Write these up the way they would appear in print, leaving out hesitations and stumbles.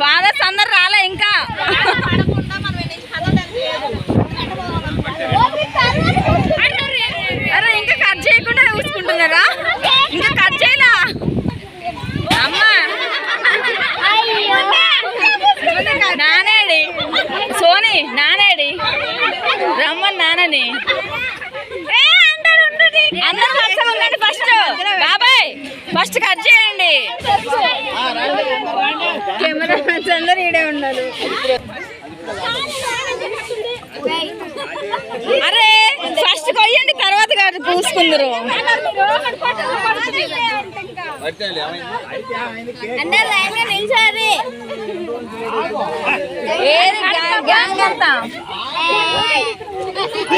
Fathers అందరు రాలే ఇంకా. అరే ఇంకా కట్ చేయకుండా చూసుకుంటున్నారా? ఇంకా కట్ చేయలా అమ్మా? నానేడి సోని, నానేడి రమ్మని నానని అందరూ వరుసగా ఉండండి. ఫస్ట్ బాబాయ్ ఫస్ట్ కట్ చేయండి. కెమెరామెన్స్ అందరూ ఈడే ఉండాలి. అరే ఫస్ట్ కొయ్యండి, తర్వాత కాదు పూసుకుందరు.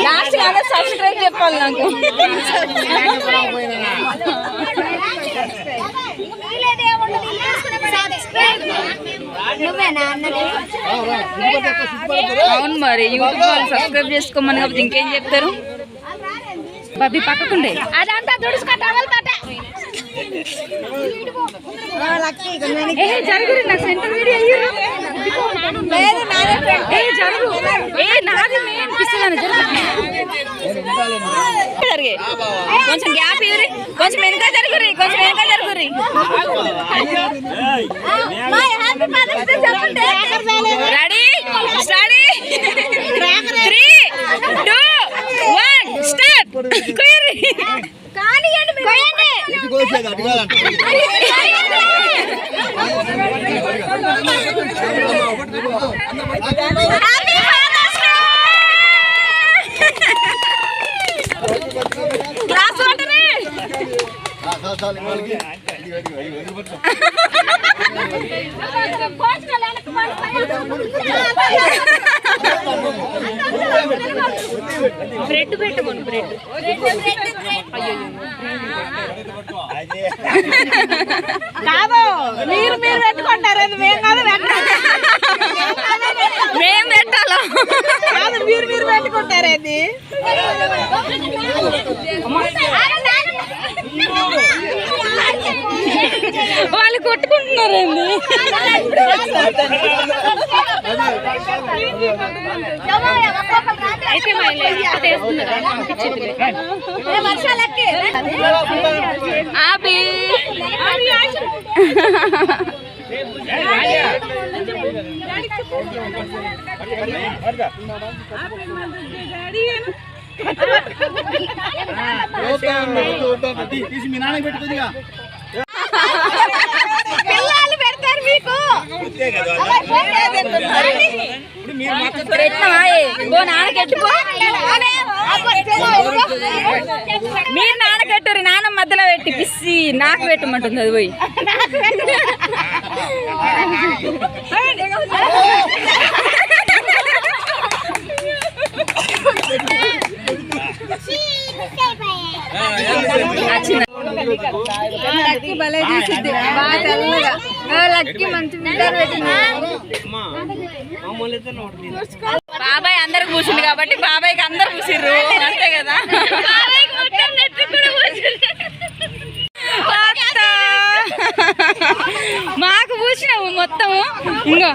లాస్ట్ కాదు సబ్స్క్రైబ్ చెప్పాలి నాకు. అవును మరి యూట్యూబ్ వాళ్ళు సబ్స్క్రైబ్ చేసుకోమని కాబట్టి ఇంకేం చెప్తారు. బాబీ పక్కకుండే అదంతా జరుగురు నా సెంటర్ వీడియో జరుగు నాది అనిపిస్తున్నాను. జరిగే కొంచెం గ్యాప్ ఇవ్వరి, కొంచెం వెనుక జరుగురి, కొంచెం వెనుక జరుగురి. Ready start 3 2 1 start. బ్రెడ్ పెట్టమను, బ్రెడ్ కాదు మీరు పెట్టుకుంటారు. మేము కాదు మేము పెట్టాలా? కాదు మీరు పెట్టుకుంటారేది. వాళ్ళు కొట్టుకుంటున్నారండి. ఆబి పిల్లలు పెడతారు మీకు. మీరు నాన్నకెట్టరు, నాన్న మధ్యలో పెట్టి పిసి నాకు పెట్టమంటుంది అది పోయి. లక్కీ భలే తీసిద్ది, బాగా తెల్లగా. లక్కీ మంచి బాబాయ్ అందరు కూర్చుంది కాబట్టి బాబాయ్కి అందరు కూర్చుర్రు అంతే కదా. మాకు పూసినావు మొత్తము. ఇంకో